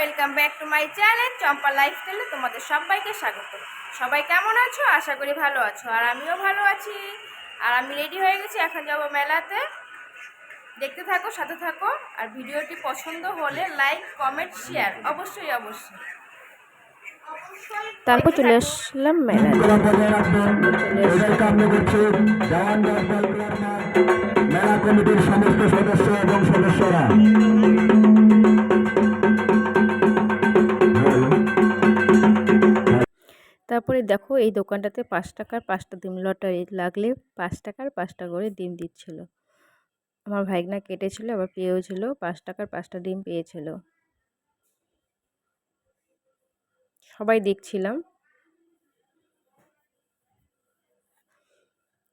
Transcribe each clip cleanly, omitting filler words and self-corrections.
Welcome back to my channel Champa লাইফস্টাইলে তোমাদের সবাইকে স্বাগত। সবাই কেমন আছো? আশা করি ভালো আছো, আর আমিও ভালো আছি। আর আমি রেডি হয়ে গেছি, এখন যাব মেলাতে। দেখতে থাকো, সাথে থাকো। আর ভিডিওটি পছন্দ হলে লাইক, কমেন্ট, শেয়ার অবশ্যই অবশ্যই। তারপর চলে আসলাম মেলা কমিটির সমস্ত সদস্য এবং সদস্যরা। তারপরে দেখো এই দোকানটাতে 5 টাকার 5টা ডিম লটারি লাগলে 5 টাকার 5টা করে ডিম দিচ্ছিল। আমার ভাইগনা কেটেছিল, আবার পেয়েও ছিল, 5 টাকার 5টা ডিম পেয়েছিল। সবাই দেখছিলাম।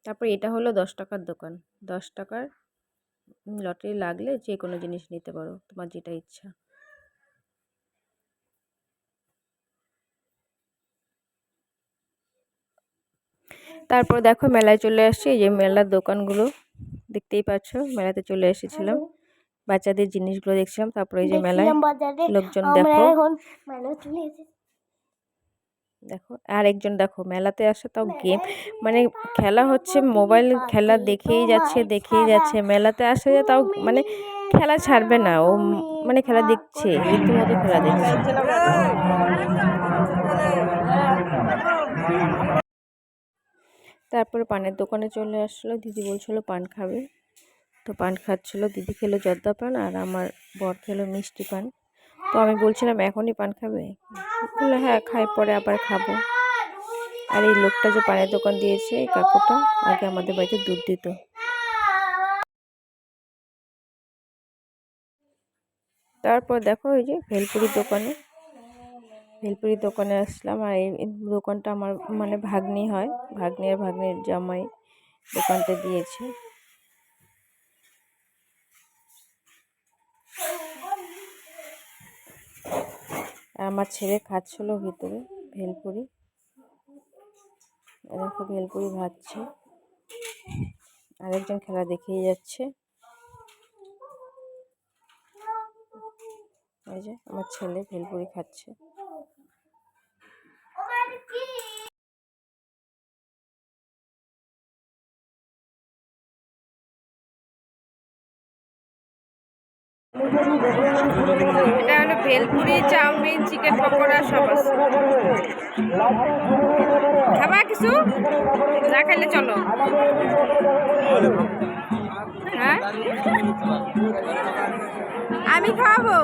তারপর এটা হলো 10 টাকার দোকান। 10 টাকার লটারি লাগলে যে কোনো জিনিস নিতে পারো, তোমার যেটা ইচ্ছা। তারপর দেখো মেলায় চলে আসছি। এই যে মেলার দোকানগুলো দেখতেই পাচ্ছ, মেলাতে চলে এসেছিলাম, বাচ্চাদের জিনিসগুলো দেখছিলাম। তারপরে এই যে মেলায় লোকজন দেখো দেখো আর একজন দেখো মেলাতে আসে, তাও গেম মানে খেলা হচ্ছে, মোবাইল খেলা দেখেই যাচ্ছে। মেলাতে আসে তাও মানে খেলা ছাড়বে না, ও মানে খেলা দেখছে, রীতিমতো খেলা দেখছে। তারপরে পানের দোকানে চলে আসলো। দিদি বলছিল পান খাবে, তো পান খাচ্ছিল। দিদি খেলো জর্দা পান, আর আমার বর খেলো মিষ্টি পান। তো আমি বলছিলাম এখনই পান খাবে, বললো হ্যাঁ খাই, পরে আবার খাবো। আর এই লোকটা যে পানের দোকান দিয়েছে, এই কাকুটা আগে আমাদের বাড়িতে দুধ দিত। তারপর দেখো এই যে ভেলপুরির দোকানে আসলাম। আর এই দোকানটা আমার মানে ভাগ্নি হয়, ভাগ্নি আর ভাগ্নির জামাই দোকানটা দিয়েছে। আর আমার ছেলে খাচ্ছিল ভিতরে ভেলপুরি, দেখো ভেলপুরি ভাজছে, আরেকজন খেলা দেখেই যাচ্ছে। এই যে আমার ছেলে ভেলপুরি খাচ্ছে। এটা হলো ভেলপুরি, চাউমিন, চিকেন পকোড়া সব আছে। খাবা কিছু? না খাইলে চলো। হ্যাঁ আমি খাওয়াবো।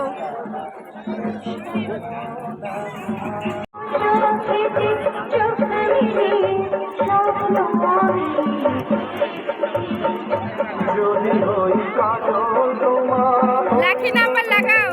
লাকি নাম্বার লাগাও।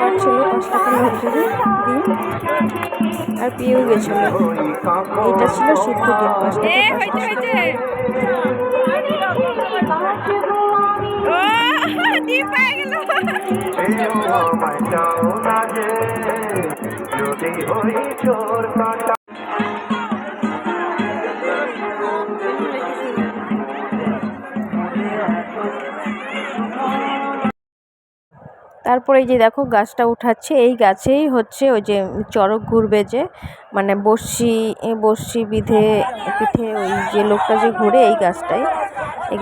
10 ছিল 5 টাকার লটারি ডিম, আর পেয়েও গেছিল। এটা ছিল সিদ্ধ ডিম, 5 টাকা 5টা সিদ্ধ ডিম। ডিম পেয়ে গেল। তারপরে এই যে দেখো গাছটা উঠাচ্ছে, এই গাছেই হচ্ছে ওই যে চড়ক ঘুরবে, যে মানে বর্ষি বিধে পিঠে ওই যে লোকটা যে ঘুরে, এই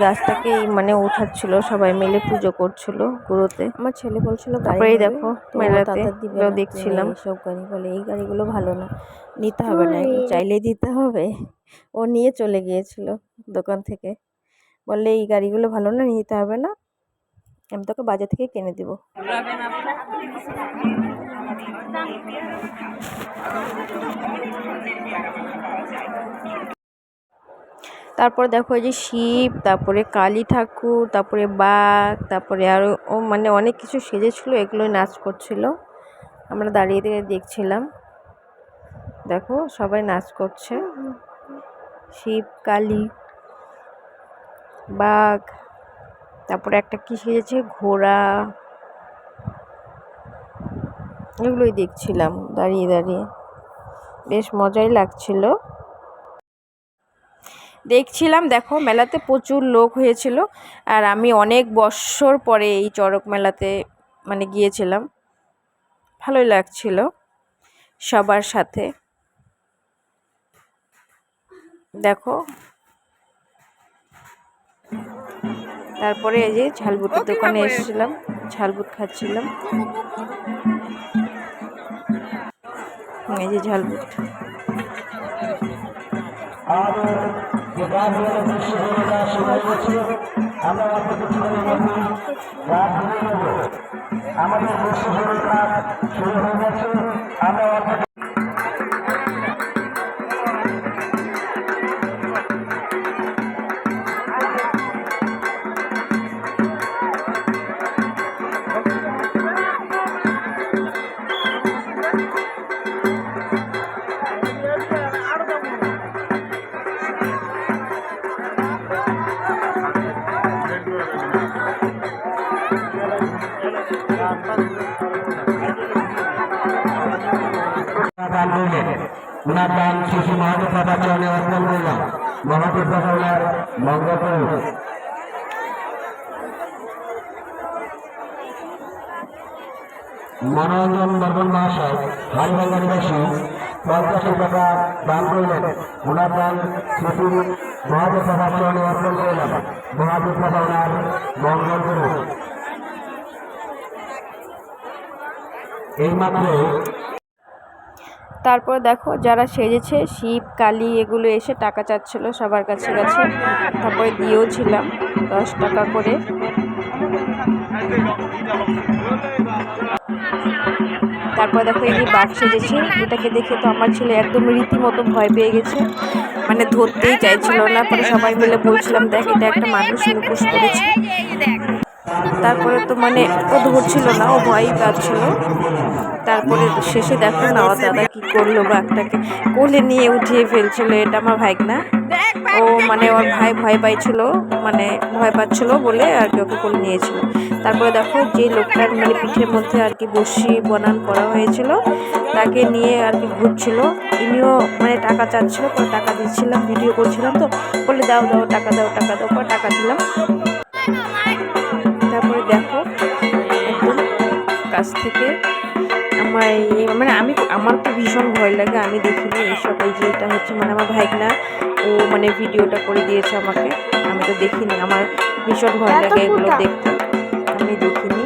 গাছটাকেই মানে উঠাচ্ছিল, সবাই মিলে পুজো করছিল গুরুতে। আমার ছেলে বলছিল তারপরে দেখো মেলাতে দেখছিলাম সব গাড়ি, বলে এই গাড়িগুলো ভালো না, নিতে হবে না, চাইলেই দিতে হবে। ও নিয়ে চলে গিয়েছিল দোকান থেকে, বললে এই গাড়িগুলো ভালো না, নিতে হবে না, আমি তোকে বাজার থেকে কিনে দিব। তারপরে দেখো এই যে শিব, তারপরে কালী ঠাকুর, তারপরে বাঘ, তারপরে আরও মানে অনেক কিছু সেজেছিল, এগুলো নাচ করছিল। আমরা দাঁড়িয়ে দাঁড়িয়ে দেখছিলাম। দেখো সবাই নাচ করছে, শিব, কালী, বাঘ, তারপরে একটা কি সেজেছে ঘোড়া, এগুলোই দেখছিলাম দাঁড়িয়ে দাঁড়িয়ে, বেশ মজাই লাগছিল। দেখছিলাম, দেখো মেলাতে প্রচুর লোক হয়েছিল, আর আমি অনেক বছর পরে এই চড়ক মেলাতে মানে গিয়েছিলাম, ভালোই লাগছিল সবার সাথে। দেখো তারপরে এই যে ঝালবুটের দোকানে এসেছিলাম, ঝালবুট খাচ্ছিলাম। এই যে ঝালবুট। আমাদের যে গাছগুলো দৃশ্য হয়ে যাওয়া শুরু হয়ে গেছে, আমরা অল্প কিছুক্ষণের মধ্যে রাত ধরে নেব। আমাদের দৃশ্য হয়ে কাজ শুরু হয়ে গেছে, আমরা অল্প দান করলেন। ওনার দান শিশু মহাদেব বাবা চরণে অর্পণ করলাম। মহাদেব বাবা ওনার মঙ্গল করুন। মনোরঞ্জন বর্মন মহাশয় হারিবাঙ্গা নিবাসী 50 টাকা দান করলেন। ওনার দান শিশু মহাদেব বাবা চরণে অর্পণ করলাম। মহাদেব বাবা ওনার মঙ্গল করুন। এইমাত্র তারপর দেখো যারা সেজেছে শিব কালী এগুলো এসে টাকা চাচ্ছিল সবার কাছে কাছে, তারপরে দিয়েও ছিলাম 10 টাকা করে। তারপর দেখো এই যে বাঘ সেজেছে, এটাকে দেখে তো আমার ছেলে একদম রীতিমতো ভয় পেয়ে গেছে, মানে ধরতেই চাইছিল না। পরে সবাই মিলে বলছিলাম দেখ এটা একটা মানুষ মুখোশ করেছে। তারপরে তো মানে ও ধরছিল না, ও ভয়ই পাচ্ছিল। তারপরে শেষে দেখো না ও দাদা কি করলো, বাঘটাকে কোলে নিয়ে উঠিয়ে ফেলছিল। এটা আমার ভাইগনা, ও মানে ওর ভাই ভয় পাইছিল, মানে ভয় পাচ্ছিল বলে আর কি ওকে কোলে নিয়েছিল। তারপরে দেখো যে লোকটার মানে পিঠের মধ্যে আর কি বসি বনান করা হয়েছিল তাকে নিয়ে আর কি ঘুরছিল। ইনিও মানে টাকা চাচ্ছিল, পরে টাকা দিচ্ছিলাম, ভিডিও করছিলাম তো, বলে দাও দাও টাকা দাও টাকা দাও, পরে টাকা দিলাম। তারপরে দেখো একদম কাছ থেকে আমার মানে আমার তো ভীষণ ভয় লাগে, আমি দেখিনি এইসব। এই যে এটা হচ্ছে মানে আমার ভাইগনা, ও মানে ভিডিওটা করে দিয়েছে আমাকে, আমি তো দেখিনি, আমার ভীষণ ভয় লাগে এগুলো দেখতে, আমি দেখিনি।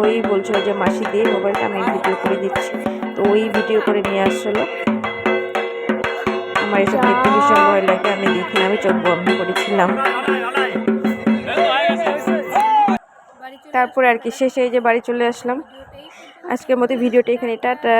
ওই বলছিল যে মাসি দিয়ে মোবাইলটা, আমি ভিডিও করে দিচ্ছি, তো ওই ভিডিও করে নিয়ে আসছিলো। আমার এসব দেখতে ভীষণ ভয় লাগে, আমি দেখিনি, আমি চোখ বন্ধ করেছিলাম। তারপরে আর কি শেষে এই যে বাড়ি চলে আসলাম। আজকের মতো ভিডিওটা এখানে, টাটা।